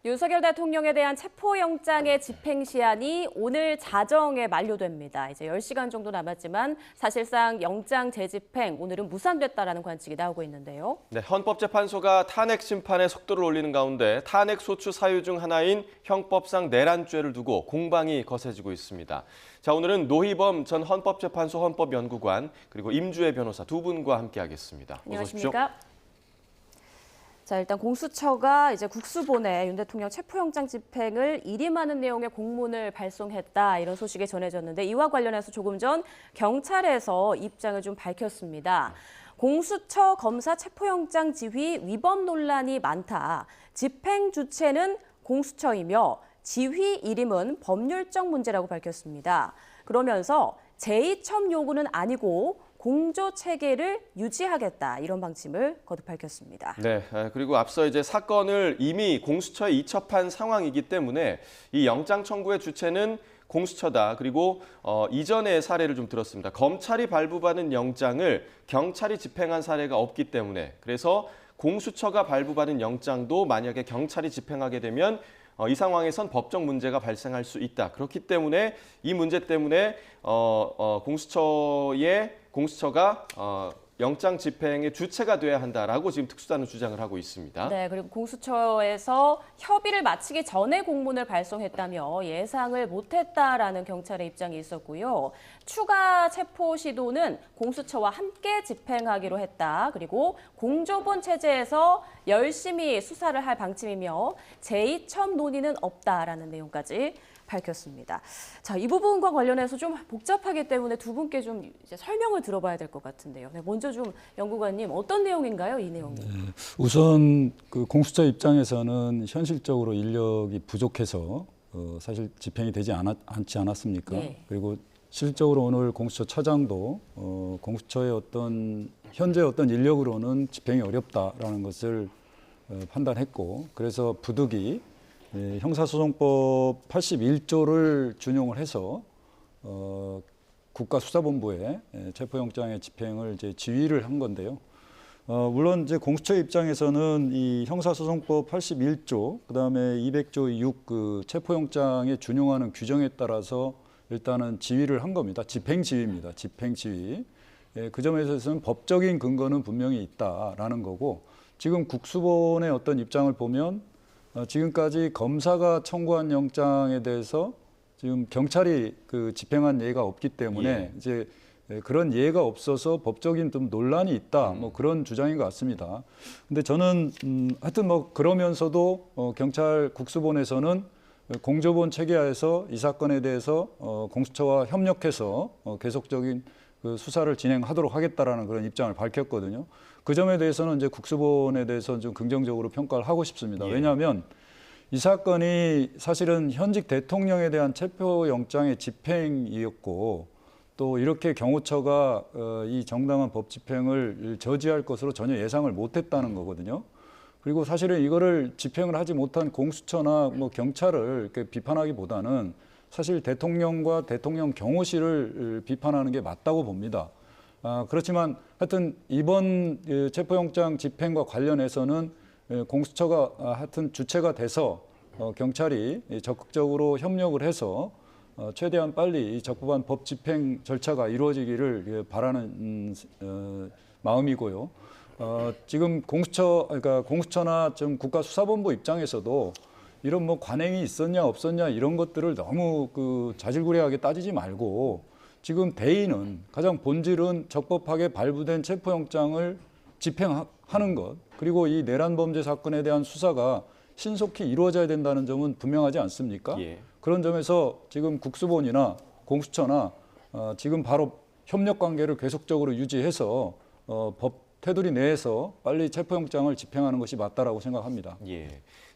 윤석열 대통령에 대한 체포영장의 집행시한이 오늘 자정에 만료됩니다. 이제 10시간 정도 남았지만 사실상 영장 재집행 오늘은 무산됐다라는 관측이 나오고 있는데요. 네, 헌법재판소가 탄핵 심판에 속도를 올리는 가운데 탄핵 소추 사유 중 하나인 형법상 내란죄를 두고 공방이 거세지고 있습니다. 자, 오늘은 노희범 전 헌법재판소 헌법연구관 그리고 임주혜 변호사 두 분과 함께하겠습니다. 안녕하십니까? 자, 일단 공수처가 이제 국수본에 윤 대통령 체포영장 집행을 일임하는 내용의 공문을 발송했다 이런 소식이 전해졌는데 이와 관련해서 조금 전 경찰에서 입장을 좀 밝혔습니다. 공수처 검사 체포영장 지휘 위법 논란이 많다. 집행 주체는 공수처이며 지휘 일임은 법률적 문제라고 밝혔습니다. 그러면서 제2첨 요구는 아니고 공조 체계를 유지하겠다 이런 방침을 거듭 밝혔습니다. 네, 그리고 앞서 이제 사건을 이미 공수처에 이첩한 상황이기 때문에 이 영장 청구의 주체는 공수처다. 그리고 이전의 사례를 좀 들었습니다. 검찰이 발부받은 영장을 경찰이 집행한 사례가 없기 때문에 그래서 공수처가 발부받은 영장도 만약에 경찰이 집행하게 되면 이 상황에선 법적 문제가 발생할 수 있다. 그렇기 때문에 이 문제 때문에 공수처가 영장 집행의 주체가 돼야 한다라고 지금 특수단은 주장을 하고 있습니다. 네, 그리고 공수처에서 협의를 마치기 전에 공문을 발송했다며 예상을 못했다라는 경찰의 입장이 있었고요. 추가 체포 시도는 공수처와 함께 집행하기로 했다. 그리고 공조본 체제에서 열심히 수사를 할 방침이며 제2첨 논의는 없다라는 내용까지 밝혔습니다. 자, 이 부분과 관련해서 좀 복잡하기 때문에 두 분께 좀 이제 설명을 들어봐야 될 것 같은데요. 네, 먼저 좀 연구관님 어떤 내용인가요, 이 내용이? 네, 우선 그 공수처 입장에서는 현실적으로 인력이 부족해서 사실 집행이 되지 않지 않았습니까? 네. 그리고 실질적으로 오늘 공수처 차장도 공수처의 현재 어떤 인력으로는 집행이 어렵다라는 것을 판단했고, 그래서 부득이 형사소송법 81조를 준용을 해서 국가수사본부에 체포영장의 집행을 이제 지휘를 한 건데요. 물론 이제 공수처 입장에서는 이 형사소송법 81조, 그다음에 200조 6 그 체포영장에 준용하는 규정에 따라서 일단은 지휘를 한 겁니다. 집행지휘입니다. 집행지휘. 그 점에서는 법적인 근거는 분명히 있다라는 거고, 지금 국수본의 어떤 입장을 보면 지금까지 검사가 청구한 영장에 대해서 지금 경찰이 그 집행한 예가 없기 때문에 이제 그런 예가 없어서 법적인 좀 논란이 있다, 뭐 그런 주장인 것 같습니다. 근데 저는 하여튼 뭐 그러면서도 경찰 국수본에서는 공조본 체계하에서 이 사건에 대해서 공수처와 협력해서 계속적인 그 수사를 진행하도록 하겠다라는 그런 입장을 밝혔거든요. 그 점에 대해서는 이제 국수본에 대해서 좀 긍정적으로 평가를 하고 싶습니다. 왜냐하면 이 사건이 사실은 현직 대통령에 대한 체포영장의 집행이었고, 또 이렇게 경호처가 이 정당한 법 집행을 저지할 것으로 전혀 예상을 못했다는 거거든요. 그리고 사실은 이거를 집행을 하지 못한 공수처나 뭐 경찰을 이렇게 비판하기보다는 사실 대통령과 대통령 경호실을 비판하는 게 맞다고 봅니다. 그렇지만 하여튼 이번 체포영장 집행과 관련해서는 공수처가 하여튼 주체가 돼서 경찰이 적극적으로 협력을 해서 최대한 빨리 적법한 법 집행 절차가 이루어지기를 바라는 마음이고요. 지금 그러니까 공수처나 좀 국가수사본부 입장에서도 이런 뭐 관행이 있었냐 없었냐 이런 것들을 너무 그 자질구레하게 따지지 말고, 지금 대의는 가장 본질은 적법하게 발부된 체포영장을 집행하는 것, 그리고 이 내란 범죄 사건에 대한 수사가 신속히 이루어져야 된다는 점은 분명하지 않습니까? 그런 점에서 지금 국수본이나 공수처나 지금 바로 협력 관계를 계속적으로 유지해서 법 테두리 내에서 빨리 체포영장을 집행하는 것이 맞다라고 생각합니다.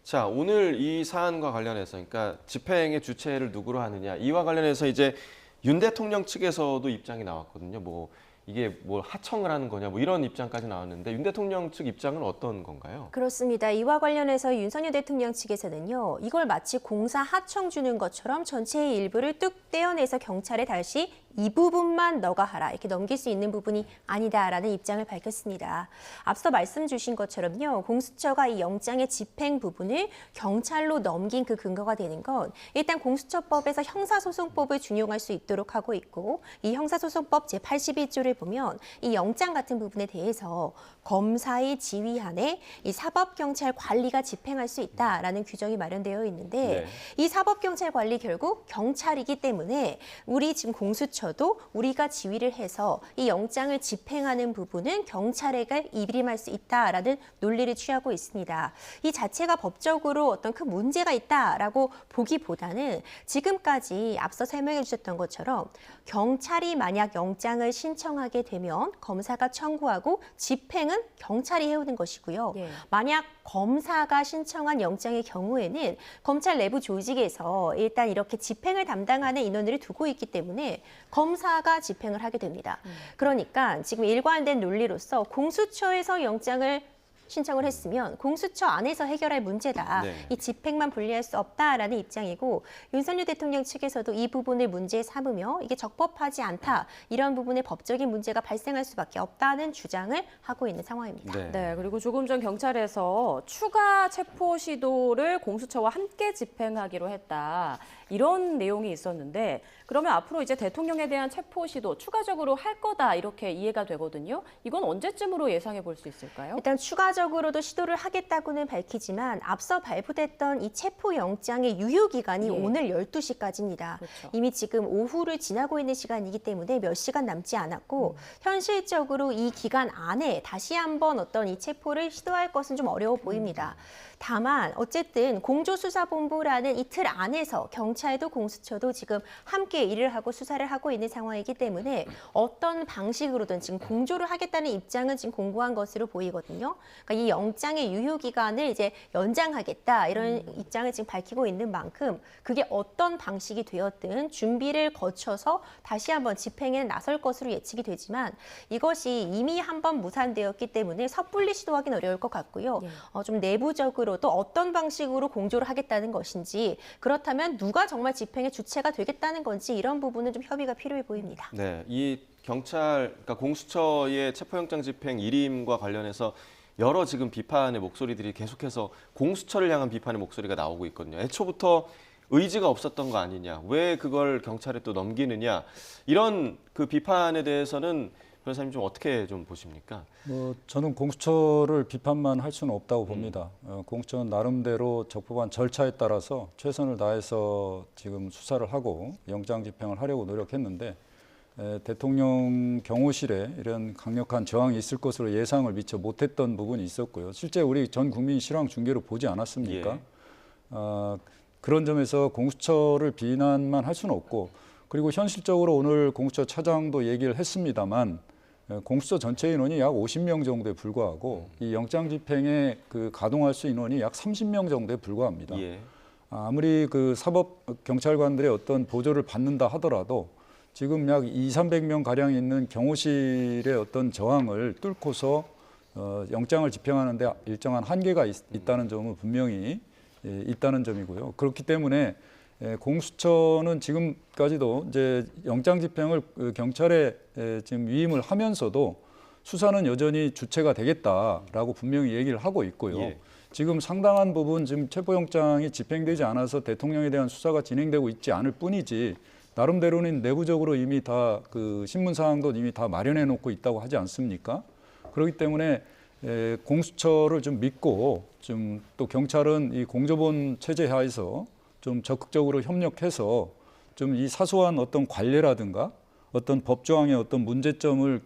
자, 오늘 이 사안과 관련해서 그러니까 집행의 주체를 누구로 하느냐, 이와 관련해서 이제 윤 대통령 측에서도 입장이 나왔거든요. 뭐 이게 뭐 하청을 하는 거냐 뭐 이런 입장까지 나왔는데 윤 대통령 측 입장은 어떤 건가요? 그렇습니다. 이와 관련해서 윤석열 대통령 측에서는요, 이걸 마치 공사 하청 주는 것처럼 전체의 일부를 뚝 떼어내서 경찰에 다시 이 부분만 너가 하라 이렇게 넘길 수 있는 부분이 아니다라는 입장을 밝혔습니다. 앞서 말씀 주신 것처럼요, 공수처가 이 영장의 집행 부분을 경찰로 넘긴 그 근거가 되는 건 일단 공수처법에서 형사소송법을 준용할 수 있도록 하고 있고, 이 형사소송법 제81조를 보면 이 영장 같은 부분에 대해서 검사의 지휘 하에 이 사법경찰 관리가 집행할 수 있다라는 규정이 마련되어 있는데, 이 사법경찰 관리 결국 경찰이기 때문에 우리 지금 공수처도 우리가 지휘를 해서 이 영장을 집행하는 부분은 경찰에게 입임할 수 있다라는 논리를 취하고 있습니다. 이 자체가 법적으로 어떤 큰 문제가 있다라고 보기보다는 지금까지 앞서 설명해 주셨던 것처럼 경찰이 만약 영장을 신청하게 되면 검사가 청구하고 집행은 경찰이 해오는 것이고요. 예. 만약 검사가 신청한 영장의 경우에는 검찰 내부 조직에서 일단 이렇게 집행을 담당하는 인원들을 두고 있기 때문에 검사가 집행을 하게 됩니다. 그러니까 지금 일관된 논리로서 공수처에서 영장을 신청을 했으면 공수처 안에서 해결할 문제다. 네. 이 집행만 분리할 수 없다라는 입장이고, 윤석열 대통령 측에서도 이 부분을 문제 삼으며 이게 적법하지 않다. 이런 부분에 법적인 문제가 발생할 수밖에 없다는 주장을 하고 있는 상황입니다. 네, 그리고 조금 전 경찰에서 추가 체포 시도를 공수처와 함께 집행하기로 했다. 이런 내용이 있었는데, 그러면 앞으로 이제 대통령에 대한 체포 시도 추가적으로 할 거다 이렇게 이해가 되거든요. 이건 언제쯤으로 예상해 볼 수 있을까요? 일단 추가적으로도 시도를 하겠다고는 밝히지만 앞서 발부됐던 이 체포영장의 유효기간이 예. 오늘 12시까지입니다. 그렇죠. 이미 지금 오후를 지나고 있는 시간이기 때문에 몇 시간 남지 않았고 현실적으로 이 기간 안에 다시 한번 어떤 이 체포를 시도할 것은 좀 어려워 보입니다. 다만 어쨌든 공조수사본부라는 이 틀 안에서 경찰도 공수처도 지금 함께 일을 하고 수사를 하고 있는 상황이기 때문에 어떤 방식으로든 지금 공조를 하겠다는 입장은 지금 공고한 것으로 보이거든요. 그러니까 이 영장의 유효 기간을 이제 연장하겠다 이런 입장을 지금 밝히고 있는 만큼 그게 어떤 방식이 되었든 준비를 거쳐서 다시 한번 집행에 나설 것으로 예측이 되지만 이것이 이미 한번 무산되었기 때문에 섣불리 시도하기는 어려울 것 같고요. 좀 내부적으로도 어떤 방식으로 공조를 하겠다는 것인지, 그렇다면 누가 정말 집행의 주체가 되겠다는 건지 이런 부분은 좀 협의가 필요해 보입니다. 네, 이 경찰, 그러니까 공수처의 체포영장 집행 일임과 관련해서 여러 지금 비판의 목소리들이 계속해서 공수처를 향한 비판의 목소리가 나오고 있거든요. 애초부터 의지가 없었던 거 아니냐, 왜 그걸 경찰에 또 넘기느냐, 이런 그 비판에 대해서는 변호사님 좀 어떻게 좀 보십니까? 저는 공수처를 비판만 할 수는 없다고 봅니다. 공수처는 나름대로 적법한 절차에 따라서 최선을 다해서 지금 수사를 하고 영장 집행을 하려고 노력했는데 대통령 경호실에 이런 강력한 저항이 있을 것으로 예상을 미처 못했던 부분이 있었고요. 실제 우리 전 국민이 실황 중계로 보지 않았습니까? 그런 점에서 공수처를 비난만 할 수는 없고, 그리고 현실적으로 오늘 공수처 차장도 얘기를 했습니다만 공수처 전체 인원이 약 50명 정도에 불과하고 이 영장 집행에 그 가동할 수 인원이 약 30명 정도에 불과합니다. 예. 아무리 그 사법 경찰관들의 어떤 보조를 받는다 하더라도 지금 약 200~300명 가량 있는 경호실의 어떤 저항을 뚫고서 영장을 집행하는 데 일정한 한계가 있다는 점은 분명히 있다는 점이고요. 그렇기 때문에 공수처는 지금까지도 이제 영장 집행을 경찰에 지금 위임을 하면서도 수사는 여전히 주체가 되겠다라고 분명히 얘기를 하고 있고요. 예. 지금 상당한 부분 지금 체포영장이 집행되지 않아서 대통령에 대한 수사가 진행되고 있지 않을 뿐이지 나름대로는 내부적으로 이미 다 그 신문 사항도 이미 다 마련해 놓고 있다고 하지 않습니까? 그렇기 때문에 공수처를 좀 믿고 좀 또 경찰은 이 공조본 체제 하에서 좀 적극적으로 협력해서 좀 이 사소한 어떤 관례라든가 어떤 법조항의 어떤 문제점을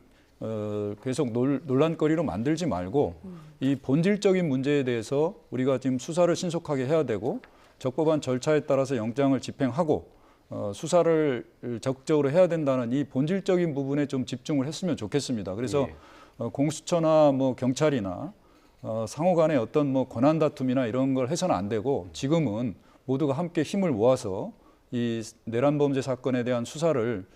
계속 논란거리로 만들지 말고 이 본질적인 문제에 대해서 우리가 지금 수사를 신속하게 해야 되고 적법한 절차에 따라서 영장을 집행하고 수사를 적극적으로 해야 된다는 이 본질적인 부분에 좀 집중을 했으면 좋겠습니다. 그래서 공수처나 뭐 경찰이나 상호 간의 어떤 뭐 권한 다툼이나 이런 걸 해서는 안 되고 지금은 모두가 함께 힘을 모아서 이 내란 범죄 사건에 대한 수사를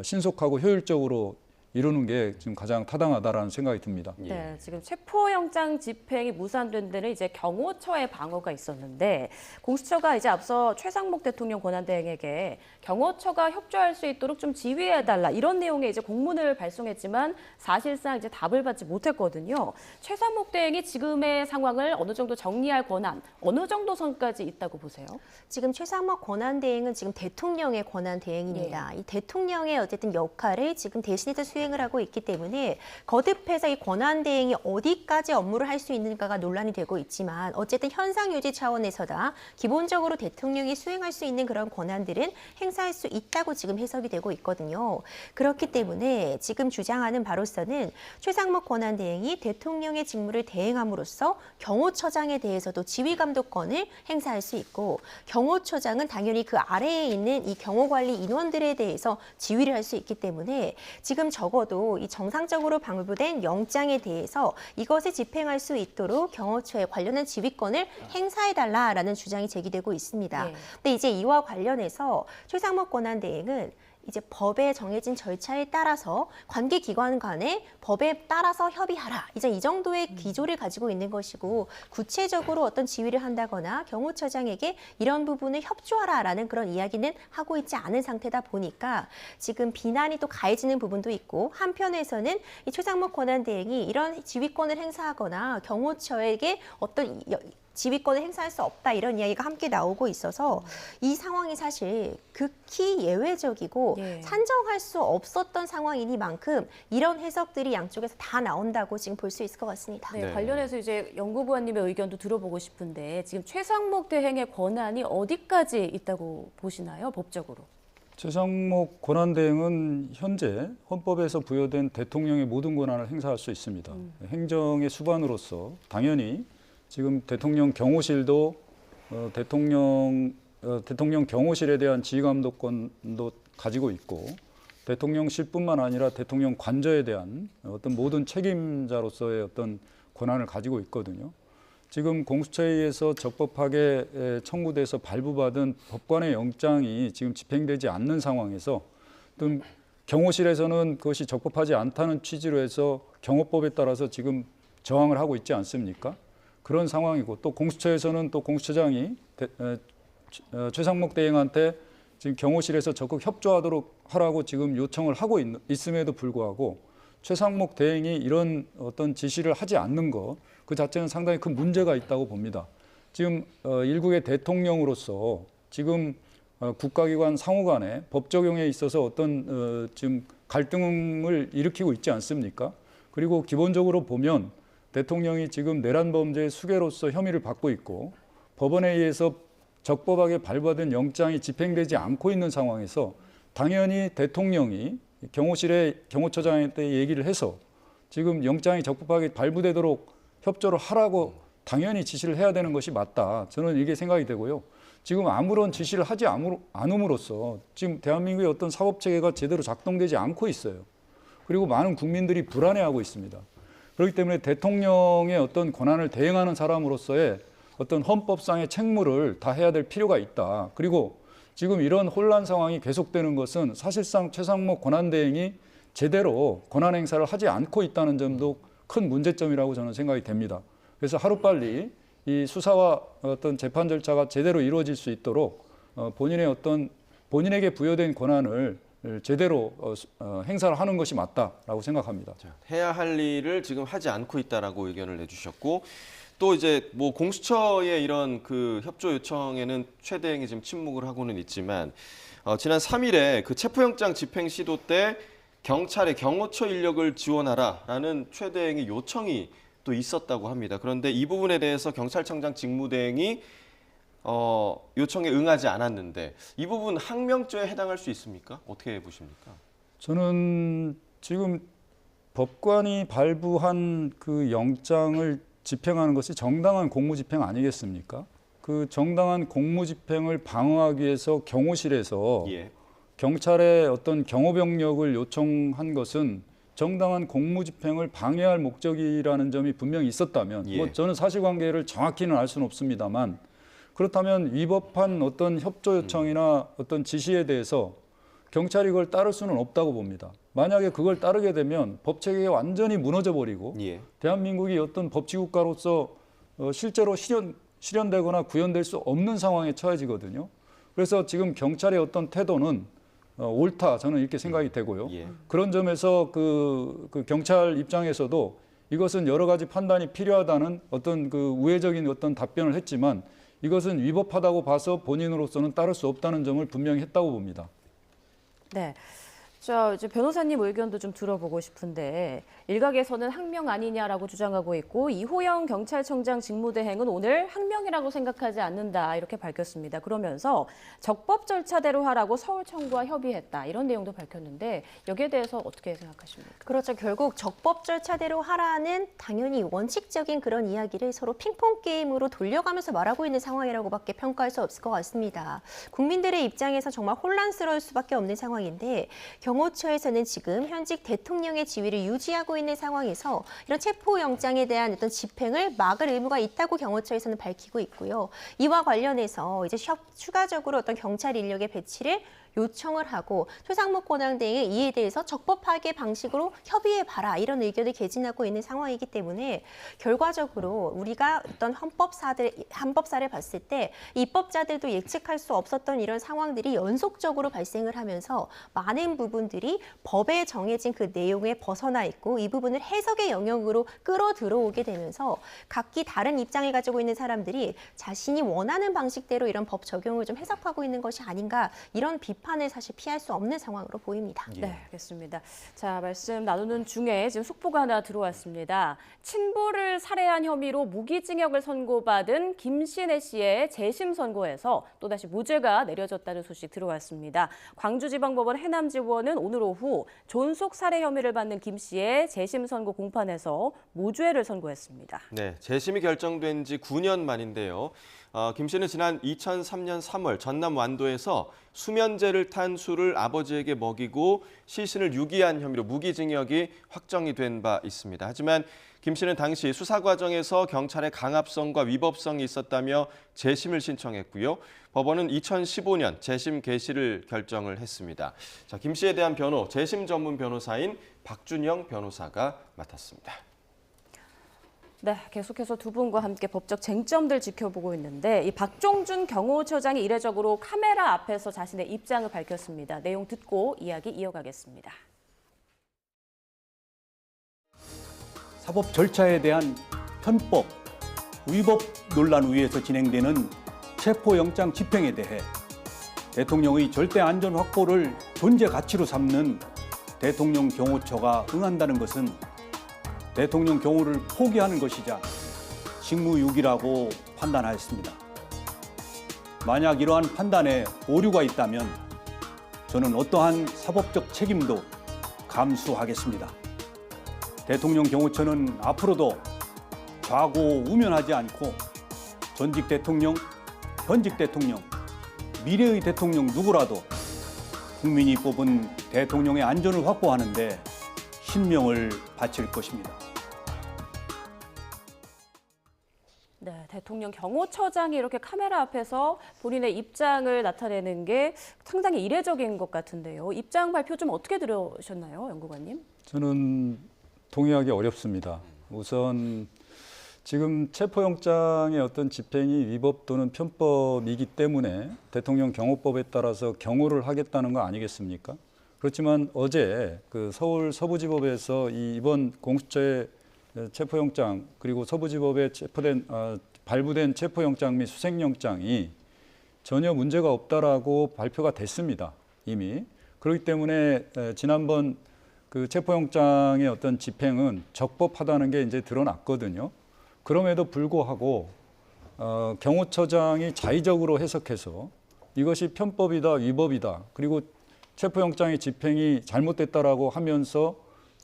신속하고 효율적으로 이루는 게 지금 가장 타당하다라는 생각이 듭니다. 예. 네, 지금 체포영장 집행이 무산된 데는 이제 경호처의 방어가 있었는데 공수처가 이제 앞서 최상목 대통령 권한대행에게 경호처가 협조할 수 있도록 좀 지휘해달라 이런 내용의 이제 공문을 발송했지만 사실상 이제 답을 받지 못했거든요. 최상목 대행이 지금의 상황을 어느 정도 정리할 권한, 어느 정도 선까지 있다고 보세요? 지금 최상목 권한대행은 지금 대통령의 권한대행입니다. 이 대통령의 어쨌든 역할을 지금 대신해서 수행을 하고 있기 때문에 거듭해서 이 권한대행이 어디까지 업무를 할 수 있는가가 논란이 되고 있지만 어쨌든 현상 유지 차원에서다 기본적으로 대통령이 수행할 수 있는 그런 권한들은 행사할 수 있다고 지금 해석이 되고 있거든요. 그렇기 때문에 지금 주장하는 바로서는 최상목 권한대행이 대통령의 직무를 대행함으로써 경호처장에 대해서도 지휘감독권을 행사할 수 있고 경호처장은 당연히 그 아래에 있는 이 경호관리 인원들에 대해서 지휘를 할 수 있기 때문에 지금 적어도 이 정상적으로 발부된 영장에 대해서 이것을 집행할 수 있도록 경호처에 관련한 지휘권을 행사해달라라는 주장이 제기되고 있습니다. 네. 근데 이제 이와 관련해서 최상목 권한대행은 이제 법에 정해진 절차에 따라서 관계기관 간에 법에 따라서 협의하라. 이제 이 정도의 기조를 가지고 있는 것이고 구체적으로 어떤 지휘를 한다거나 경호처장에게 이런 부분을 협조하라라는 그런 이야기는 하고 있지 않은 상태다 보니까 지금 비난이 또 가해지는 부분도 있고 한편에서는 이 최상목 권한대행이 이런 지휘권을 행사하거나 경호처에게 어떤 지휘권을 행사할 수 없다 이런 이야기가 함께 나오고 있어서 이 상황이 사실 극히 예외적이고 예. 산정할 수 없었던 상황이니만큼 이런 해석들이 양쪽에서 다 나온다고 지금 볼 수 있을 것 같습니다. 네, 네. 관련해서 이제 연구부원님의 의견도 들어보고 싶은데 지금 최상목 대행의 권한이 어디까지 있다고 보시나요, 법적으로? 최상목 권한대행은 현재 헌법에서 부여된 대통령의 모든 권한을 행사할 수 있습니다. 행정의 수반으로서 당연히 지금 대통령 경호실도 대통령 경호실에 대한 지휘감독권도 가지고 있고 대통령실뿐만 아니라 대통령 관저에 대한 어떤 모든 책임자로서의 어떤 권한을 가지고 있거든요. 지금 공수처에 의해서 적법하게 청구돼서 발부받은 법관의 영장이 지금 집행되지 않는 상황에서 또 경호실에서는 그것이 적법하지 않다는 취지로 해서 경호법에 따라서 지금 저항을 하고 있지 않습니까? 그런 상황이고 또 공수처에서는 또 공수처장이 최상목 대행한테 지금 경호실에서 적극 협조하도록 하라고 지금 요청을 하고 있음에도 불구하고 최상목 대행이 이런 어떤 지시를 하지 않는 것 그 자체는 상당히 큰 문제가 있다고 봅니다. 지금 일국의 대통령으로서 지금 국가기관 상호 간에 법 적용에 있어서 어떤 지금 갈등을 일으키고 있지 않습니까? 그리고 기본적으로 보면 대통령이 지금 내란 범죄의 수괴로서 혐의를 받고 있고 법원에 의해서 적법하게 발부된 영장이 집행되지 않고 있는 상황에서 당연히 대통령이 경호처장한테 얘기를 해서 지금 영장이 적법하게 발부되도록 협조를 하라고 당연히 지시를 해야 되는 것이 맞다. 저는 이게 생각이 되고요. 지금 아무런 지시를 하지 않음으로써 지금 대한민국의 어떤 사법체계가 제대로 작동되지 않고 있어요. 그리고 많은 국민들이 불안해하고 있습니다. 그렇기 때문에 대통령의 어떤 권한을 대행하는 사람으로서의 어떤 헌법상의 책무를 다해야 될 필요가 있다. 그리고 지금 이런 혼란 상황이 계속되는 것은 사실상 최상목 권한대행이 제대로 권한 행사를 하지 않고 있다는 점도 큰 문제점이라고 저는 생각이 됩니다. 그래서 하루빨리 이 수사와 어떤 재판 절차가 제대로 이루어질 수 있도록 본인에게 부여된 권한을 제대로 행사를 하는 것이 맞다라고 생각합니다. 해야 할 일을 지금 하지 않고 있다라고 의견을 내주셨고 또 이제 뭐 공수처의 이런 그 협조 요청에는 최 대행이 지금 침묵을 하고는 있지만 지난 3일에 그 체포영장 집행 시도 때 경찰의 경호처 인력을 지원하라라는 최 대행의 요청이 또 있었다고 합니다. 그런데 이 부분에 대해서 경찰청장 직무대행이 요청에 응하지 않았는데 이 부분 항명죄에 해당할 수 있습니까? 어떻게 보십니까? 저는 지금 법관이 발부한 그 영장을 집행하는 것이 정당한 공무집행 아니겠습니까? 그 정당한 공무집행을 방어하기 위해서 경호실에서 예. 경찰의 어떤 경호병력을 요청한 것은 정당한 공무집행을 방해할 목적이라는 점이 분명히 있었다면 예. 뭐 저는 사실관계를 정확히는 알 수는 없습니다만 그렇다면 위법한 어떤 협조 요청이나 어떤 지시에 대해서 경찰이 그걸 따를 수는 없다고 봅니다. 만약에 그걸 따르게 되면 법체계가 완전히 무너져 버리고 예. 대한민국이 어떤 법치국가로서 실제로 실현되거나 구현될 수 없는 상황에 처해지거든요. 그래서 지금 경찰의 어떤 태도는 옳다, 저는 이렇게 생각이 되고요. 예. 그런 점에서 그 경찰 입장에서도 이것은 여러 가지 판단이 필요하다는 어떤 그 우회적인 어떤 답변을 했지만 이것은 위법하다고 봐서 본인으로서는 따를 수 없다는 점을 분명히 했다고 봅니다. 네. 자, 이제 변호사님 의견도 좀 들어보고 싶은데 일각에서는 항명 아니냐라고 주장하고 있고 이호영 경찰청장 직무대행은 오늘 항명이라고 생각하지 않는다 이렇게 밝혔습니다. 그러면서 적법 절차대로 하라고 서울청구와 협의했다 이런 내용도 밝혔는데 여기에 대해서 어떻게 생각하십니까? 그렇죠. 결국 적법 절차대로 하라는 당연히 원칙적인 그런 이야기를 서로 핑퐁 게임으로 돌려가면서 말하고 있는 상황이라고밖에 평가할 수 없을 것 같습니다. 국민들의 입장에서 정말 혼란스러울 수밖에 없는 상황인데 경호처에서는 지금 현직 대통령의 지위를 유지하고 있는 상황에서 이런 체포영장에 대한 어떤 집행을 막을 의무가 있다고 경호처에서는 밝히고 있고요. 이와 관련해서 이제 추가적으로 어떤 경찰 인력의 배치를 요청을 하고 최상목 권한대행이 이에 대해서 적법하게 방식으로 협의해봐라 이런 의견을 개진하고 있는 상황이기 때문에 결과적으로 우리가 어떤 헌법사를 봤을 때 입법자들도 예측할 수 없었던 이런 상황들이 연속적으로 발생을 하면서 많은 부분들이 법에 정해진 그 내용에 벗어나 있고 이 부분을 해석의 영역으로 끌어들어오게 되면서 각기 다른 입장을 가지고 있는 사람들이 자신이 원하는 방식대로 이런 법 적용을 좀 해석하고 있는 것이 아닌가 이런 비판을 사실 피할 수 없는 상황으로 보입니다. 네, 알겠습니다. 자, 말씀 나누는 중에 지금 속보가 하나 들어왔습니다. 친부를 살해한 혐의로 무기징역을 선고받은 김신혜 씨의 재심 선고에서 또다시 무죄가 내려졌다는 소식 들어왔습니다. 광주지방법원 해남지원은 오늘 오후 존속 살해 혐의를 받는 김 씨의 재심 선고 공판에서 무죄를 선고했습니다. 네, 재심이 결정된 지 9년 만인데요. 김 씨는 지난 2003년 3월 전남 완도에서 수면제를 탄 술을 아버지에게 먹이고 시신을 유기한 혐의로 무기징역이 확정이 된 바 있습니다. 하지만 김 씨는 당시 수사 과정에서 경찰의 강압성과 위법성이 있었다며 재심을 신청했고요. 법원은 2015년 재심 개시를 결정을 했습니다. 자, 김 씨에 대한 변호, 재심 전문 변호사인 박준영 변호사가 맡았습니다. 네, 계속해서 두 분과 함께 법적 쟁점들 지켜보고 있는데 이 박종준 경호처장이 이례적으로 카메라 앞에서 자신의 입장을 밝혔습니다. 내용 듣고 이야기 이어가겠습니다. 사법 절차에 대한 편법, 위법 논란 위에서 진행되는 체포영장 집행에 대해 대통령의 절대 안전 확보를 존재 가치로 삼는 대통령 경호처가 응한다는 것은 대통령 경호를 포기하는 것이자 직무유기라고 판단하였습니다. 만약 이러한 판단에 오류가 있다면 저는 어떠한 사법적 책임도 감수하겠습니다. 대통령 경호처는 앞으로도 좌고우면하지 않고 전직 대통령, 현직 대통령, 미래의 대통령 누구라도 국민이 뽑은 대통령의 안전을 확보하는 데 신명을 바칠 것입니다. 네, 대통령 경호처장이 이렇게 카메라 앞에서 본인의 입장을 나타내는 게 상당히 이례적인 것 같은데요. 입장 발표 좀 어떻게 들으셨나요, 연구관님? 저는 동의하기 어렵습니다. 우선 지금 체포영장의 어떤 집행이 위법 또는 편법이기 때문에 대통령 경호법에 따라서 경호를 하겠다는 거 아니겠습니까? 그렇지만 어제 그 서울 서부지법에서 이번 공수처의 체포영장 그리고 서부지법에 발부된 체포영장 및 수색영장이 전혀 문제가 없다라고 발표가 됐습니다. 이미. 그렇기 때문에 지난번 그 체포영장의 어떤 집행은 적법하다는 게 이제 드러났거든요. 그럼에도 불구하고 경호처장이 자의적으로 해석해서 이것이 편법이다, 위법이다. 그리고 체포영장의 집행이 잘못됐다라고 하면서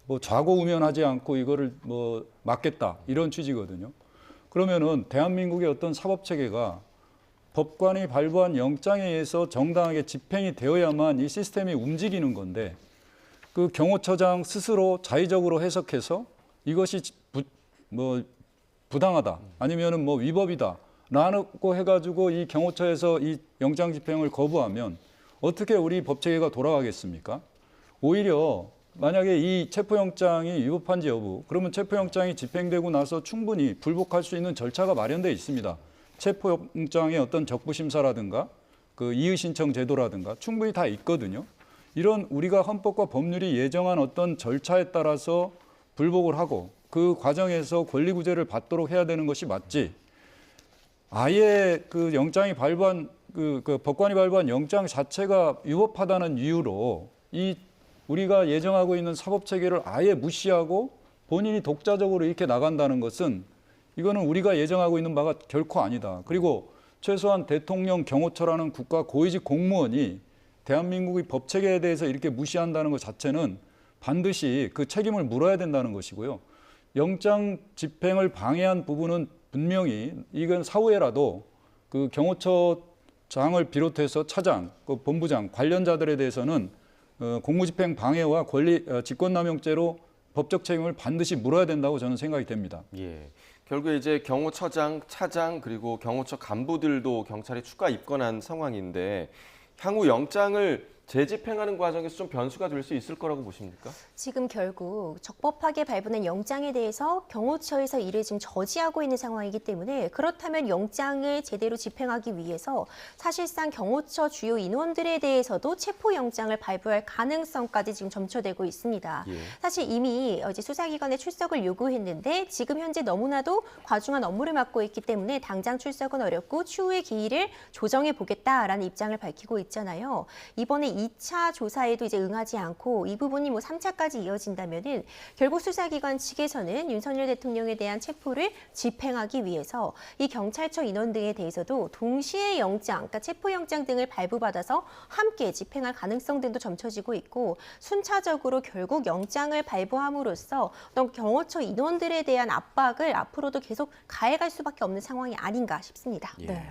뭐 좌고우면하지 않고 이거를 뭐 막겠다 이런 취지거든요. 그러면은 대한민국의 어떤 사법체계가 법관이 발부한 영장에 의해서 정당하게 집행이 되어야만 이 시스템이 움직이는 건데 그 경호처장 스스로 자의적으로 해석해서 이것이 부당하다 아니면은 뭐 위법이다라고 해가지고 이 경호처에서 이 영장 집행을 거부하면 어떻게 우리 법체계가 돌아가겠습니까? 오히려 만약에 이 체포영장이 위법한지 여부, 그러면 체포영장이 집행되고 나서 충분히 불복할 수 있는 절차가 마련되어 있습니다. 체포영장의 어떤 적부심사라든가 그 이의신청 제도라든가 충분히 다 있거든요. 이런 우리가 헌법과 법률이 예정한 어떤 절차에 따라서 불복을 하고 그 과정에서 권리구제를 받도록 해야 되는 것이 맞지. 아예 그 영장이 발부한 그 법관이 발부한 영장 자체가 위법하다는 이유로 이 우리가 예정하고 있는 사법 체계를 아예 무시하고 본인이 독자적으로 이렇게 나간다는 것은 이거는 우리가 예정하고 있는 바가 결코 아니다. 그리고 최소한 대통령 경호처라는 국가 고위직 공무원이 대한민국의 법 체계에 대해서 이렇게 무시한다는 것 자체는 반드시 그 책임을 물어야 된다는 것이고요. 영장 집행을 방해한 부분은 분명히 이건 사후에라도 그 경호처장을 비롯해서 차장, 그 본부장 관련자들에 대해서는 공무집행 방해와 권리 직권남용죄로 법적 책임을 반드시 물어야 된다고 저는 생각이 됩니다. 예. 결국에 이제 경호처장, 차장 그리고 경호처 간부들도 경찰에 추가 입건한 상황인데 향후 영장을 재집행하는 과정에서 좀 변수가 될 수 있을 거라고 보십니까? 지금 결국 적법하게 발부된 영장에 대해서 경호처에서 이를 지금 저지하고 있는 상황이기 때문에 그렇다면 영장을 제대로 집행하기 위해서 사실상 경호처 주요 인원들에 대해서도 체포영장을 발부할 가능성까지 지금 점쳐되고 있습니다. 예. 사실 이미 이제 수사기관에 출석을 요구했는데 지금 현재 너무나도 과중한 업무를 맡고 있기 때문에 당장 출석은 어렵고 추후의 기일을 조정해 보겠다라는 입장을 밝히고 있잖아요. 이번에 2차 조사에도 이제 응하지 않고 이 부분이 뭐 3차까지 이어진다면은 결국 수사기관 측에서는 윤석열 대통령에 대한 체포를 집행하기 위해서 이 경찰청 인원 등에 대해서도 동시에 영장, 그러니까 체포영장 등을 발부받아서 함께 집행할 가능성 등도 점쳐지고 있고 순차적으로 결국 영장을 발부함으로써 어떤 경호처 인원들에 대한 압박을 앞으로도 계속 가해갈 수밖에 없는 상황이 아닌가 싶습니다. 예. 네.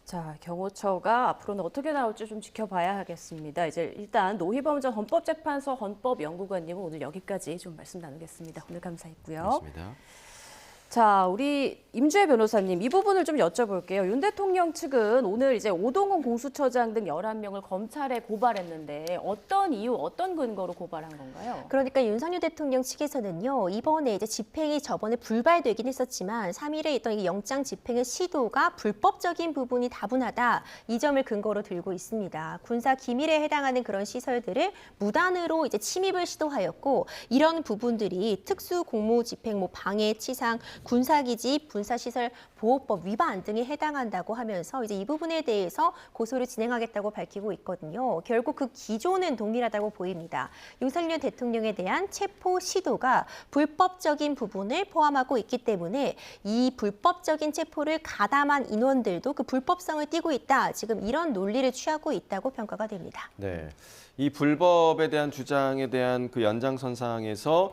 자, 경호처가 앞으로는 어떻게 나올지 좀 지켜봐야 하겠습니다. 이제 일단 노희범 전 헌법재판소 헌법연구관님은 오늘 여기까지 좀 말씀 나누겠습니다. 오늘 감사했고요. 고맙습니다. 자, 우리 임주혜 변호사님 이 부분을 좀 여쭤볼게요. 윤 대통령 측은 오늘 이제 오동훈 공수처장 등 11명을 검찰에 고발했는데 어떤 이유, 어떤 근거로 고발한 건가요? 그러니까 윤석열 대통령 측에서는요, 이번에 이제 집행이 저번에 불발되긴 했었지만 3일에 있던 이 영장 집행의 시도가 불법적인 부분이 다분하다. 이 점을 근거로 들고 있습니다. 군사 기밀에 해당하는 그런 시설들을 무단으로 이제 침입을 시도하였고 이런 부분들이 특수 공무 집행, 뭐 방해, 치상, 군사기지, 군사시설 보호법 위반 등에 해당한다고 하면서 이제 이 부분에 대해서 고소를 진행하겠다고 밝히고 있거든요. 결국 그 기조는 동일하다고 보입니다. 윤석열 대통령에 대한 체포 시도가 불법적인 부분을 포함하고 있기 때문에 이 불법적인 체포를 가담한 인원들도 그 불법성을 띠고 있다. 지금 이런 논리를 취하고 있다고 평가가 됩니다. 네. 이 불법에 대한 주장에 대한 그 연장선상에서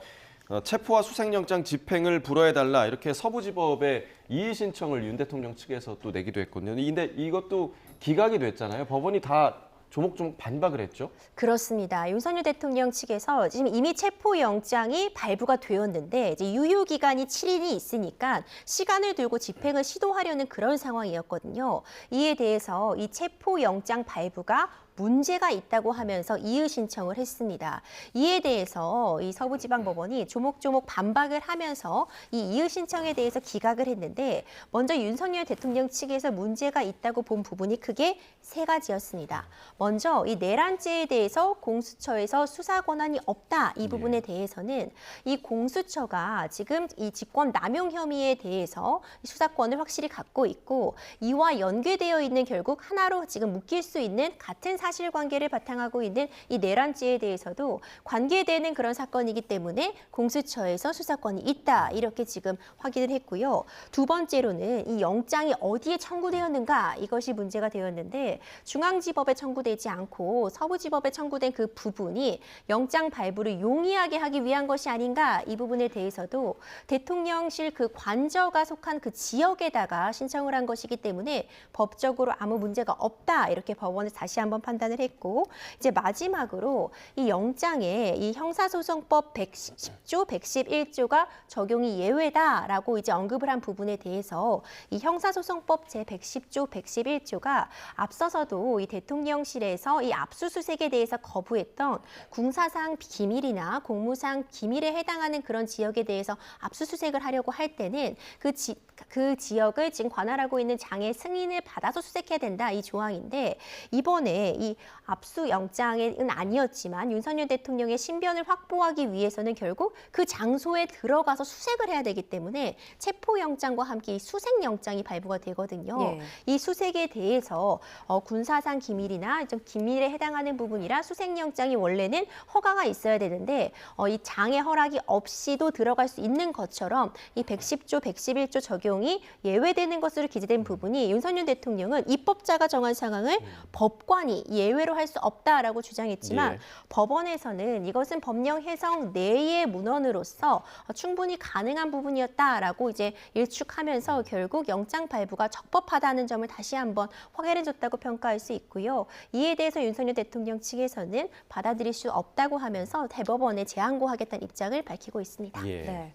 체포와 수색영장 집행을 불허해달라 이렇게 서부지법에 이의 신청을 윤 대통령 측에서 또 내기도 했거든요. 근데 이것도 기각이 됐잖아요. 법원이 다 조목조목 반박을 했죠. 그렇습니다. 윤석열 대통령 측에서 지금 이미 체포영장이 발부가 되었는데 이제 유효기간이 7일이 있으니까 시간을 두고 집행을 시도하려는 그런 상황이었거든요. 이에 대해서 이 체포영장 발부가 문제가 있다고 하면서 이의 신청을 했습니다. 이에 대해서 이 서부지방법원이 조목조목 반박을 하면서 이 이의 신청에 대해서 기각을 했는데 먼저 윤석열 대통령 측에서 문제가 있다고 본 부분이 크게 세 가지였습니다. 먼저 이 내란죄에 대해서 공수처에서 수사 권한이 없다. 이 부분에 대해서는 이 공수처가 지금 이 직권 남용 혐의에 대해서 수사권을 확실히 갖고 있고 이와 연계되어 있는 결국 하나로 지금 묶일 수 있는 같은 사실관계를 바탕하고 있는 이 내란죄에 대해서도 관계되는 그런 사건이기 때문에 공수처에서 수사권이 있다. 이렇게 지금 확인을 했고요. 두 번째로는 이 영장이 어디에 청구되었는가 이것이 문제가 되었는데 중앙지법에 청구되지 않고 서부지법에 청구된 그 부분이 영장 발부를 용이하게 하기 위한 것이 아닌가 이 부분에 대해서도 대통령실 그 관저가 속한 그 지역에다가 신청을 한 것이기 때문에 법적으로 아무 문제가 없다. 이렇게 법원에서 다시 한번 판단을 했고 이제 마지막으로 이 영장에 이 형사소송법 110조, 111조가 적용이 예외다라고 이제 언급을 한 부분에 대해서 이 형사소송법 제110조, 111조가 앞서서도 이 대통령실에서 이 압수수색에 대해서 거부했던 군사상 기밀이나 공무상 기밀에 해당하는 그런 지역에 대해서 압수수색을 하려고 할 때는 그 지역을 지금 관할하고 있는 장의 승인을 받아서 수색해야 된다 이 조항인데 이번에 이 압수영장은 아니었지만 윤석열 대통령의 신변을 확보하기 위해서는 결국 그 장소에 들어가서 수색을 해야 되기 때문에 체포영장과 함께 이 수색영장이 발부가 되거든요. 예. 이 수색에 대해서 군사상 기밀이나 좀 기밀에 해당하는 부분이라 수색영장이 원래는 허가가 있어야 되는데 이 장의 허락이 없이도 들어갈 수 있는 것처럼 이 110조, 111조 적용이 예외되는 것으로 기재된 부분이 윤석열 대통령은 입법자가 정한 상황을 법관이 예외로 할 수 없다라고 주장했지만 예. 법원에서는 이것은 법령 해석 내의 문헌으로서 충분히 가능한 부분이었다라고 이제 일축하면서 결국 영장 발부가 적법하다는 점을 다시 한번 확인해줬다고 평가할 수 있고요. 이에 대해서 윤석열 대통령 측에서는 받아들일 수 없다고 하면서 대법원에 재항고하겠다는 입장을 밝히고 있습니다. 예. 네.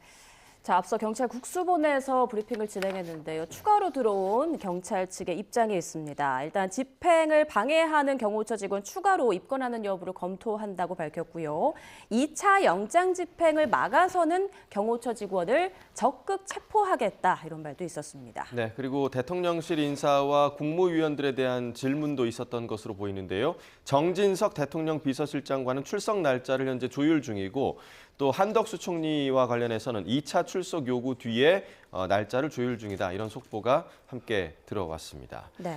자, 앞서 경찰 국수본에서 브리핑을 진행했는데요. 추가로 들어온 경찰 측의 입장이 있습니다. 일단 집행을 방해하는 경호처 직원 추가로 입건하는 여부를 검토한다고 밝혔고요. 2차 영장 집행을 막아서는 경호처 직원을 적극 체포하겠다 이런 말도 있었습니다. 네, 그리고 대통령실 인사와 국무위원들에 대한 질문도 있었던 것으로 보이는데요. 정진석 대통령 비서실장과는 출석 날짜를 현재 조율 중이고 또 한덕수 총리와 관련해서는 2차 출석 요구 뒤에 날짜를 조율 중이다. 이런 속보가 함께 들어왔습니다. 네.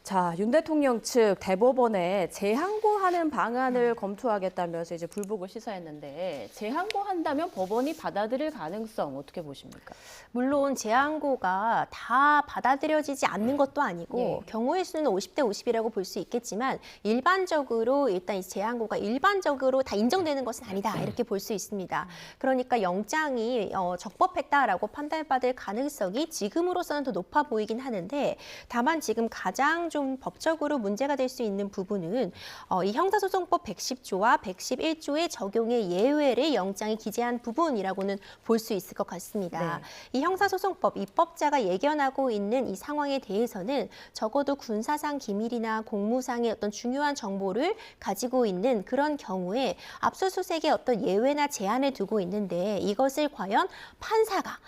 자, 윤 대통령 측 대법원에 재항고하는 방안을 검토하겠다면서 이제 불복을 시사했는데 재항고한다면 법원이 받아들일 가능성 어떻게 보십니까? 물론 재항고가 다 받아들여지지 않는 것도 아니고 경우의 수는 50대 50이라고 볼 수 있겠지만 일반적으로 일단 이 재항고가 일반적으로 다 인정되는 것은 아니다 이렇게 볼 수 있습니다. 그러니까 영장이 적법했다라고 판단받을 가능성이 지금으로서는 더 높아 보이긴 하는데 다만 지금 가장 좀 법적으로 문제가 될 수 있는 부분은 이 형사소송법 110조와 111조의 적용의 예외를 영장에 기재한 부분이라고는 볼 수 있을 것 같습니다. 이 형사소송법 입법자가 예견하고 있는 이 상황에 대해서는 적어도 군사상 기밀이나 공무상의 어떤 중요한 정보를 가지고 있는 그런 경우에 압수수색에 어떤 예외나 제한을 두고 있는데 이것을 과연 판사가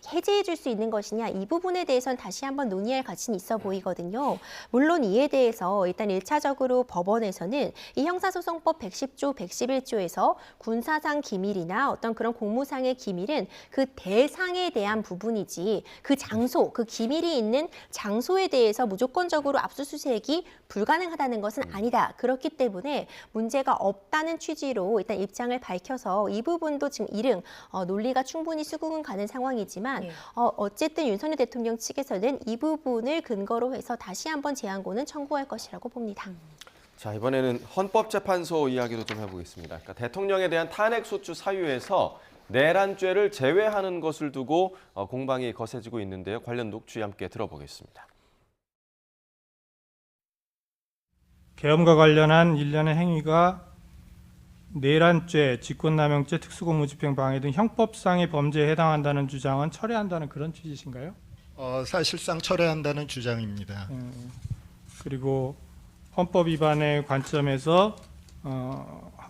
해제해 줄 수 있는 것이냐 이 부분에 대해서는 다시 한번 논의할 가치는 있어 보이거든요. 물론 이에 대해서 일단 1차적으로 법원에서는 이 형사소송법 110조, 111조에서 군사상 기밀이나 어떤 그런 공무상의 기밀은 그 대상에 대한 부분이지 그 장소, 그 기밀이 있는 장소에 대해서 무조건적으로 압수수색이 불가능하다는 것은 아니다. 그렇기 때문에 문제가 없다는 취지로 일단 입장을 밝혀서 이 부분도 지금 이른 논리가 충분히 수긍은 가는 상황이지만 어쨌든 윤석열 대통령 측에서는 이 부분을 근거로 해서 다시 한번 재항고는 청구할 것이라고 봅니다. 자, 이번에는 헌법재판소 이야기도 좀 해보겠습니다. 그러니까 대통령에 대한 탄핵소추 사유에서 내란죄를 제외하는 것을 두고 공방이 거세지고 있는데요. 관련 녹취 함께 들어보겠습니다. 계엄과 관련한 일련의 행위가 내란죄, 직권남용죄, 특수공무집행 방해 등 형법상의 범죄에 해당한다는 주장은 철회한다는 그런 취지신가요? 사실상 철회한다는 주장입니다. 그리고 헌법 위반의 관점에서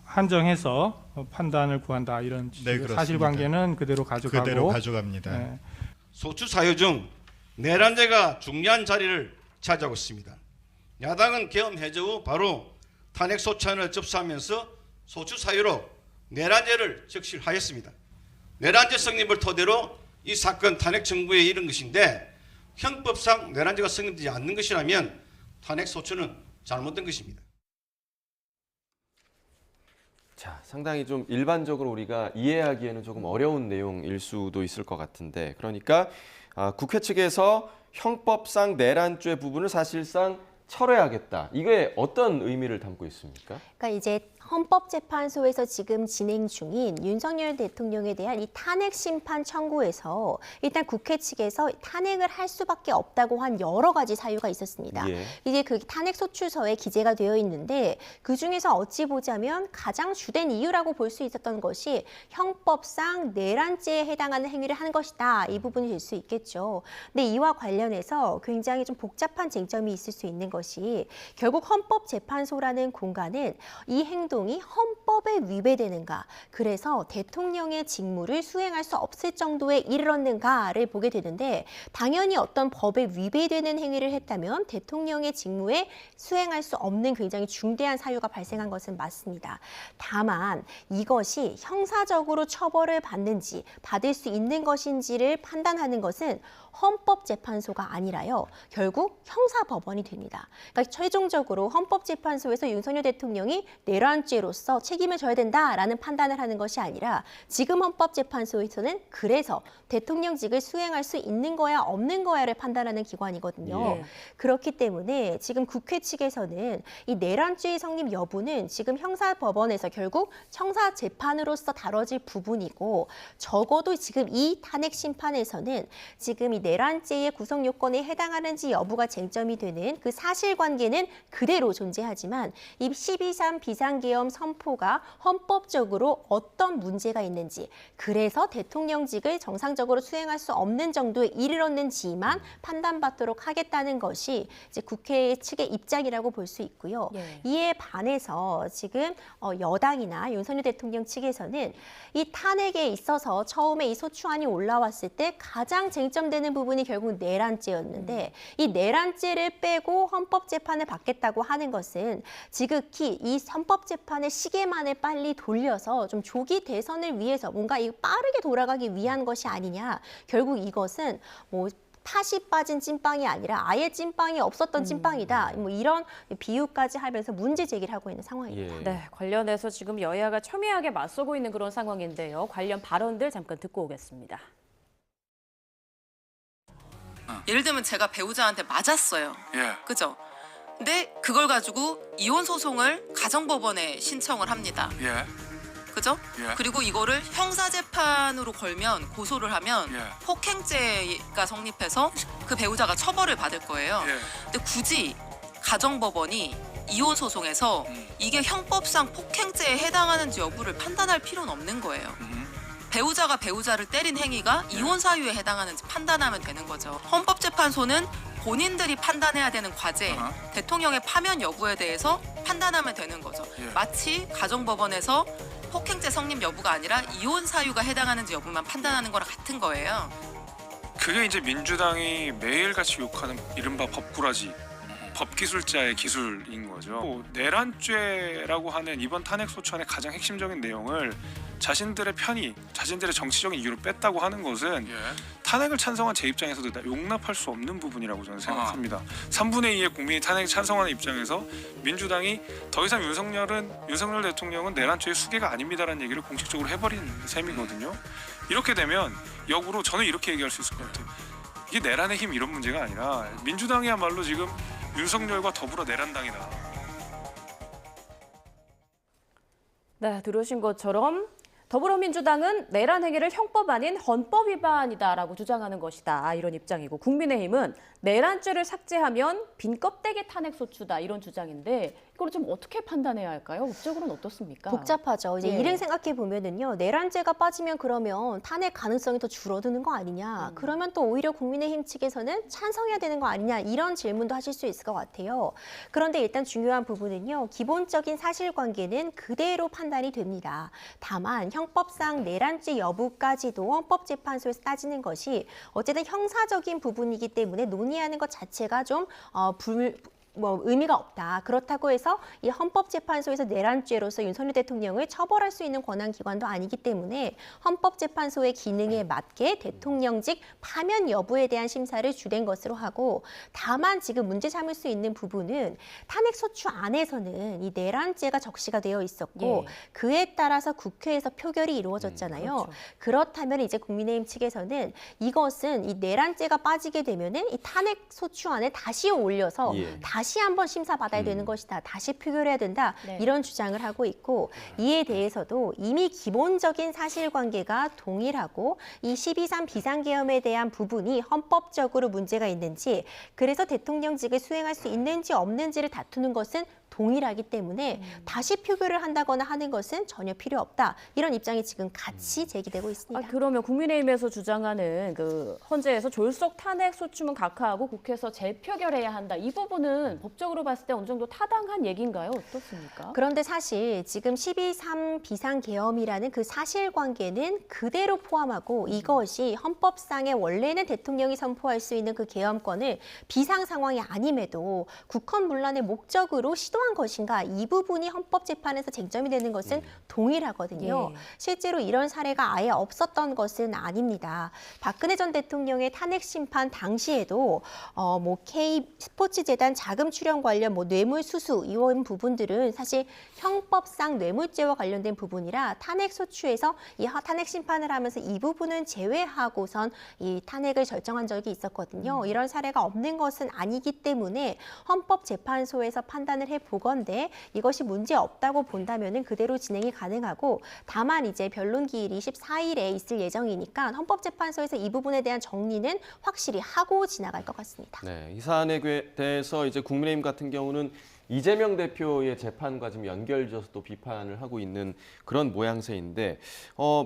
한정해서 판단을 구한다 이런 취지. 그렇습니다. 사실관계는 그대로 가져가고. 그대로 가져갑니다. 네. 소추 사유 중 내란죄가 중요한 자리를 차지하고 있습니다. 야당은 계엄 해제 후 바로 탄핵 소추안을 접수하면서 소추 사유로 내란죄를 적시하였습니다. 내란죄 성립을 토대로 이 사건 탄핵 청구에 이른 것인데 형법상 내란죄가 성립되지 않는 것이라면 탄핵 소추는 잘못된 것입니다. 자, 상당히 좀 일반적으로 우리가 이해하기에는 조금 어려운 내용일 수도 있을 것 같은데 그러니까 국회 측에서 형법상 내란죄 부분을 사실상 철회하겠다. 이게 어떤 의미를 담고 있습니까? 그러니까 이제 헌법재판소에서 지금 진행 중인 윤석열 대통령에 대한 이 탄핵 심판 청구에서 일단 국회 측에서 탄핵을 할 수밖에 없다고 한 여러 가지 사유가 있었습니다. 예. 이게 그 탄핵 소추서에 기재가 되어 있는데 그중에서 어찌 보자면 가장 주된 이유라고 볼 수 있었던 것이 형법상 내란죄에 해당하는 행위를 한 것이다. 이 부분이 될 수 있겠죠. 근데 이와 관련해서 굉장히 좀 복잡한 쟁점이 있을 수 있는 것이 결국 헌법재판소라는 공간은 이 행동이 헌법에 위배되는가, 그래서 대통령의 직무를 수행할 수 없을 정도에 이르렀는가를 보게 되는데 당연히 어떤 법에 위배되는 행위를 했다면 대통령의 직무에 수행할 수 없는 굉장히 중대한 사유가 발생한 것은 맞습니다. 다만 이것이 형사적으로 처벌을 받는지 받을 수 있는 것인지를 판단하는 것은 헌법재판소가 아니라요. 결국 형사법원이 됩니다. 그러니까 최종적으로 헌법재판소에서 윤석열 대통령이 내란죄로서 책임을 져야 된다라는 판단을 하는 것이 아니라 지금 헌법재판소에서는 그래서 대통령직을 수행할 수 있는 거야 없는 거야를 판단하는 기관이거든요. 예. 그렇기 때문에 지금 국회 측에서는 이 내란죄의 성립 여부는 지금 형사법원에서 결국 형사재판으로서 다뤄질 부분이고 적어도 지금 이 탄핵 심판에서는 지금 이 내란죄의 구성 요건에 해당하는지 여부가 쟁점이 되는 그 사실관계는 그대로 존재하지만 이 12.3 비상계엄 선포가 헌법적으로 어떤 문제가 있는지 그래서 대통령직을 정상적으로 수행할 수 없는 정도에 이르렀는지만 판단받도록 하겠다는 것이 이제 국회 측의 입장이라고 볼 수 있고요. 예. 이에 반해서 지금 여당이나 윤석열 대통령 측에서는 이 탄핵에 있어서 처음에 이 소추안이 올라왔을 때 가장 쟁점되는 부분이 결국 내란죄였는데 이 내란죄를 빼고 헌법재판을 받겠다고 하는 것은 지극히 이 헌법재판의 시계만을 빨리 돌려서 좀 조기 대선을 위해서 뭔가 이 빠르게 돌아가기 위한 것이 아니냐. 결국 이것은 뭐 팥이 빠진 찐빵이 아니라 아예 찐빵이 없었던 찐빵이다. 뭐 이런 비유까지 하면서 문제 제기를 하고 있는 상황입니다. 예. 네, 관련해서 지금 여야가 첨예하게 맞서고 있는 그런 상황인데요. 관련 발언들 잠깐 듣고 오겠습니다. 예를 들면 제가 배우자한테 맞았어요. 예. 그죠? 근데 그걸 가지고 이혼 소송을 가정법원에 신청을 합니다. 예. 그죠? 예. 그리고 이거를 형사재판으로 걸면 고소를 하면 예. 폭행죄가 성립해서 그 배우자가 처벌을 받을 거예요. 예. 근데 굳이 가정법원이 이혼 소송에서 이게 형법상 폭행죄에 해당하는지 여부를 판단할 필요는 없는 거예요. 배우자가 배우자를 때린 행위가 이혼 사유에 해당하는지 판단하면 되는 거죠. 헌법재판소는 본인들이 판단해야 되는 과제, 대통령의 파면 여부에 대해서 판단하면 되는 거죠. 예. 마치 가정법원에서 폭행죄 성립 여부가 아니라 이혼 사유가 해당하는지 여부만 판단하는 거랑 같은 거예요. 그게 이제 민주당이 매일같이 욕하는 이른바 법꾸라지, 법기술자의 기술인 거죠. 내란죄라고 하는 이번 탄핵 소추안의 가장 핵심적인 내용을 자신들의 편의, 자신들의 정치적인 이유로 뺐다고 하는 것은 탄핵을 찬성한 제 입장에서도 용납할 수 없는 부분이라고 저는 생각합니다. 3분의 2의 국민이 탄핵 찬성하는 입장에서 민주당이 더 이상 윤석열 대통령은 내란죄의 수괴가 아닙니다라는 얘기를 공식적으로 해버린 셈이거든요. 이렇게 되면 역으로 저는 이렇게 얘기할 수 있을 것 같아요. 이게 내란의 힘 이런 문제가 아니라 민주당이야말로 지금 윤석열과 더불어 내란당이다. 네, 들으신 것처럼 더불어민주당은 내란 행위를 형법 아닌 헌법 위반이다라고 주장하는 것이다. 이런 입장이고 국민의힘은 내란죄를 삭제하면 빈 껍데기 탄핵 소추다. 이런 주장인데 이걸 좀 어떻게 판단해야 할까요? 법적으로는 어떻습니까? 복잡하죠. 이제 예. 일행 생각해 보면은요, 내란죄가 빠지면 그러면 탄핵 가능성이 더 줄어드는 거 아니냐? 그러면 또 오히려 국민의힘 측에서는 찬성해야 되는 거 아니냐? 이런 질문도 하실 수 있을 것 같아요. 그런데 일단 중요한 부분은요, 기본적인 사실관계는 그대로 판단이 됩니다. 다만 형법상 내란죄 여부까지도 헌법재판소에서 따지는 것이 어쨌든 형사적인 부분이기 때문에 논의하는 것 자체가 좀 의미가 없다. 그렇다고 해서 이 헌법재판소에서 내란죄로서 윤석열 대통령을 처벌할 수 있는 권한기관도 아니기 때문에 헌법재판소의 기능에 맞게 대통령직 파면 여부에 대한 심사를 주된 것으로 하고, 다만 지금 문제 삼을 수 있는 부분은 탄핵소추 안에서는 이 내란죄가 적시가 되어 있었고 그에 따라서 국회에서 표결이 이루어졌잖아요. 그렇죠. 그렇다면 이제 국민의힘 측에서는 이것은 이 내란죄가 빠지게 되면은 이 탄핵소추안을 다시 올려서 다시 다시 한번 심사받아야 되는 것이다. 다시 표결해야 된다. 네. 이런 주장을 하고 있고 이에 대해서도 이미 기본적인 사실관계가 동일하고 이 12.3 비상계엄에 대한 부분이 헌법적으로 문제가 있는지 그래서 대통령직을 수행할 수 있는지 없는지를 다투는 것은 동일하기 때문에 다시 표결을 한다거나 하는 것은 전혀 필요 없다. 이런 입장이 지금 같이 제기되고 있습니다. 그러면 국민의힘에서 주장하는 그 헌재에서 졸속 탄핵 소추문 각하하고 국회에서 재표결해야 한다. 이 부분은 법적으로 봤을 때 어느 정도 타당한 얘기인가요? 어떻습니까? 그런데 사실 지금 12.3 비상계엄이라는 그 사실관계는 그대로 포함하고 이것이 헌법상의 원래는 대통령이 선포할 수 있는 그 계엄권을 비상 상황이 아님에도 국헌 문란의 목적으로 시도한 것인가 이 부분이 헌법재판에서 쟁점이 되는 것은 동일하거든요. 예. 실제로 이런 사례가 아예 없었던 것은 아닙니다. 박근혜 전 대통령의 탄핵 심판 당시에도 K 스포츠재단 자금 출연 관련 뇌물수수 이런 부분들은 사실 형법상 뇌물죄와 관련된 부분이라 탄핵 소추에서 이 탄핵 심판을 하면서 이 부분은 제외하고선 이 탄핵을 결정한 적이 있었거든요. 이런 사례가 없는 것은 아니기 때문에 헌법재판소에서 판단을 해보건대 이것이 문제 없다고 본다면은 그대로 진행이 가능하고 다만 이제 변론 기일이 14일에 있을 예정이니까 헌법재판소에서 이 부분에 대한 정리는 확실히 하고 지나갈 것 같습니다. 네, 이 사안에 대해서 이제 국민의힘 같은 경우는 이재명 대표의 재판과 지금 연결지어서 또 비판을 하고 있는 그런 모양새인데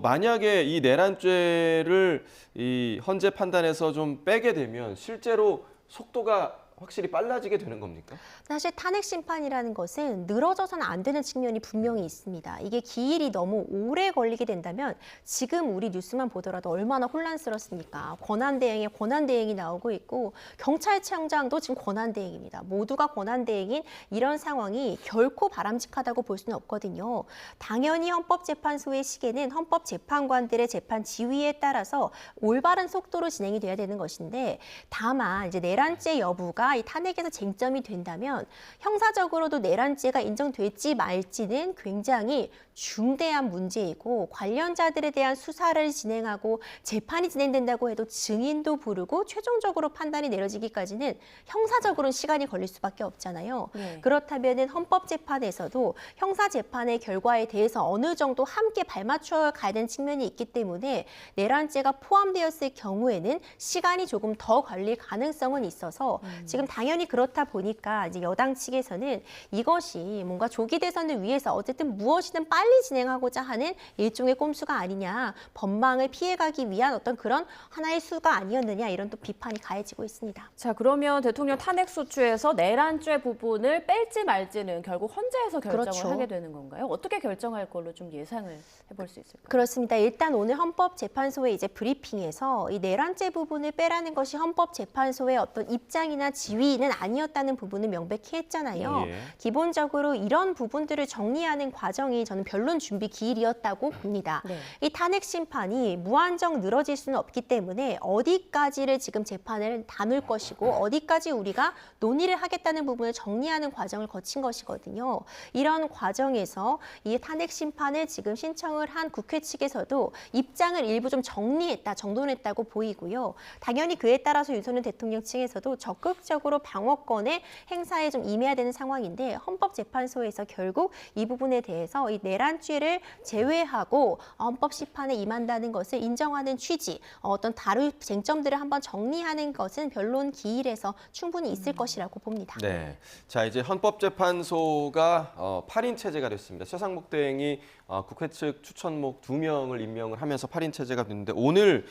만약에 이 내란죄를 이 헌재 판단에서 좀 빼게 되면 실제로 속도가 확실히 빨라지게 되는 겁니까? 사실 탄핵 심판이라는 것은 늘어져서는 안 되는 측면이 분명히 있습니다. 이게 기일이 너무 오래 걸리게 된다면 지금 우리 뉴스만 보더라도 얼마나 혼란스럽습니까? 권한대행에 권한대행이 나오고 있고 경찰청장도 지금 권한대행입니다. 모두가 권한대행인 이런 상황이 결코 바람직하다고 볼 수는 없거든요. 당연히 헌법재판소의 시계는 헌법재판관들의 재판 지휘에 따라서 올바른 속도로 진행이 돼야 되는 것인데 다만 이제 내란죄 여부가 이 탄핵에서 쟁점이 된다면 형사적으로도 내란죄가 인정될지 말지는 굉장히 중대한 문제이고 관련자들에 대한 수사를 진행하고 재판이 진행된다고 해도 증인도 부르고 최종적으로 판단이 내려지기까지는 형사적으로는 시간이 걸릴 수밖에 없잖아요. 네. 그렇다면 헌법재판에서도 형사재판의 결과에 대해서 어느 정도 함께 발맞춰 가야 되는 측면이 있기 때문에 내란죄가 포함되었을 경우에는 시간이 조금 더 걸릴 가능성은 있어서 지금 당연히 그렇다 보니까 이제 여당 측에서는 이것이 뭔가 조기 대선을 위해서 어쨌든 무엇이든 빨리 진행하고자 하는 일종의 꼼수가 아니냐, 법망을 피해가기 위한 어떤 그런 하나의 수가 아니었느냐 이런 또 비판이 가해지고 있습니다. 자, 그러면 대통령 탄핵 소추에서 내란죄 부분을 뺄지 말지는 결국 헌재에서 결정을 그렇죠. 하게 되는 건가요? 어떻게 결정할 걸로 좀 예상을 해볼 수 있을까요? 그렇습니다. 일단 오늘 헌법재판소의 이제 브리핑에서 이 내란죄 부분을 빼라는 것이 헌법재판소의 어떤 입장이나 지위는 아니었다는 부분을 명백히 했잖아요. 예. 기본적으로 이런 부분들을 정리하는 과정이 저는 변론 준비 기일이었다고 봅니다. 네. 이 탄핵 심판이 무한정 늘어질 수는 없기 때문에 어디까지를 지금 재판을 다룰 것이고 어디까지 우리가 논의를 하겠다는 부분을 정리하는 과정을 거친 것이거든요. 이런 과정에서 이 탄핵 심판을 지금 신청을 한 국회 측에서도 입장을 일부 좀 정리했다, 정돈했다고 보이고요. 당연히 그에 따라서 윤석열 대통령 측에서도 적극적으로 방어권의 행사에 좀 임해야 되는 상황인데 헌법재판소에서 결국 이 부분에 대해서 이 내란죄를 제외하고 헌법심판에 임한다는 것을 인정하는 취지, 어떤 다룰 쟁점들을 한번 정리하는 것은 변론 기일에서 충분히 있을 것이라고 봅니다. 네. 자, 이제 헌법재판소가 8인 체제가 됐습니다. 최상목 대행이 국회 측 추천목 2명을 임명을 하면서 8인 체제가 됐는데 오늘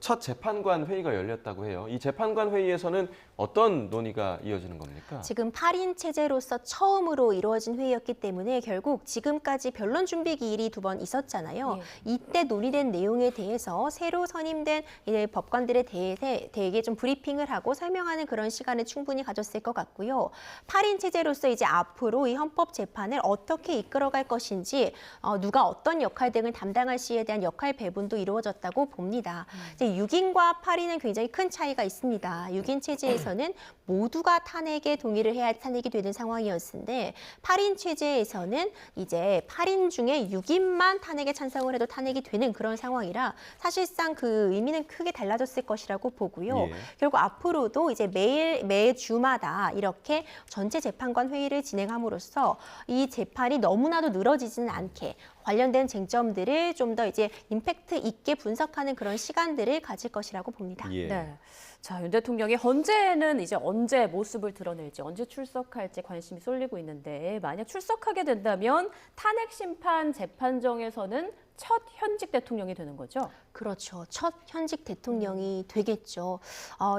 첫 재판관 회의가 열렸다고 해요. 이 재판관 회의에서는 어떤 논의가 이어지는 겁니까? 지금 8인 체제로서 처음으로 이루어진 회의였기 때문에 결국 지금까지 변론 준비 기일이 2번 있었잖아요. 이때 논의된 내용에 대해서 새로 선임된 법관들에 대해 좀 브리핑을 하고 설명하는 그런 시간을 충분히 가졌을 것 같고요. 8인 체제로서 이제 앞으로 이 헌법 재판을 어떻게 이끌어갈 것인지 누가 어떤 역할 등을 담당할 시에 대한 역할 배분도 이루어졌다고 봅니다. 이제 6인과 8인은 굉장히 큰 차이가 있습니다. 6인 체제에서는 모두가 탄핵에 동의를 해야 탄핵이 되는 상황이었는데 8인 체제에서는 이제 8인 중에 6인만 탄핵에 찬성을 해도 탄핵이 되는 그런 상황이라 사실상 그 의미는 크게 달라졌을 것이라고 보고요. 예. 결국 앞으로도 이제 매주마다 이렇게 전체 재판관 회의를 진행함으로써 이 재판이 너무나도 늘어지지는 않게 관련된 쟁점들을 좀 더 이제 임팩트 있게 분석하는 그런 시간들을 가질 것이라고 봅니다. 예. 네. 자, 윤 대통령이 언제 모습을 드러낼지, 언제 출석할지 관심이 쏠리고 있는데 만약 출석하게 된다면 탄핵 심판 재판정에서는 첫 현직 대통령이 되는 거죠? 그렇죠. 첫 현직 대통령이 되겠죠.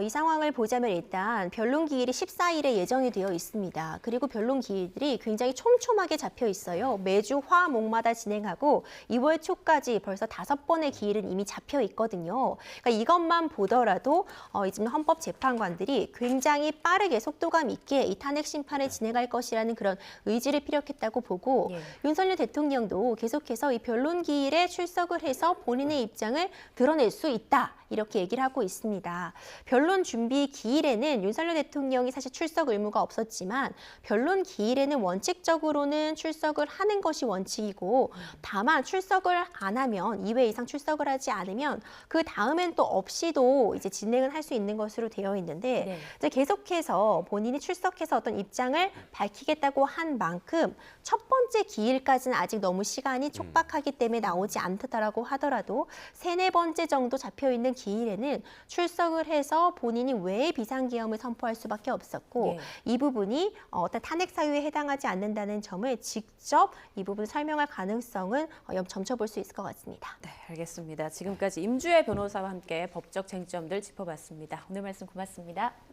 이 상황을 보자면 일단 변론 기일이 14일에 예정이 되어 있습니다. 그리고 변론 기일들이 굉장히 촘촘하게 잡혀 있어요. 매주 화, 목마다 진행하고 2월 초까지 벌써 5번의 기일은 이미 잡혀 있거든요. 그러니까 이것만 보더라도 지금 헌법재판관들이 굉장히 빠르게 속도감 있게 이 탄핵 심판을 진행할 것이라는 그런 의지를 피력했다고 보고 예. 윤석열 대통령도 계속해서 이 변론 기일에 출석을 해서 본인의 입장을 드러낼 수 있다. 이렇게 얘기를 하고 있습니다. 변론 준비 기일에는 윤석열 대통령이 사실 출석 의무가 없었지만 변론 기일에는 원칙적으로는 출석을 하는 것이 원칙이고 다만 출석을 안 하면 2회 이상 출석을 하지 않으면 그 다음엔 또 없이도 이제 진행을 할 수 있는 것으로 되어 있는데 네. 이제 계속해서 본인이 출석해서 어떤 입장을 밝히겠다고 한 만큼 첫 번째 기일까지는 아직 너무 시간이 촉박하기 때문에 나오지 않다라고 하더라도 3, 4번째 정도 잡혀 있는 기일에는 출석을 해서 본인이 왜 비상계엄을 선포할 수밖에 없었고 예. 이 부분이 어떤 탄핵 사유에 해당하지 않는다는 점을 직접 이 부분 설명할 가능성은 점쳐볼 수 있을 것 같습니다. 네, 알겠습니다. 지금까지 임주혜 변호사와 함께 법적 쟁점들 짚어봤습니다. 오늘 말씀 고맙습니다.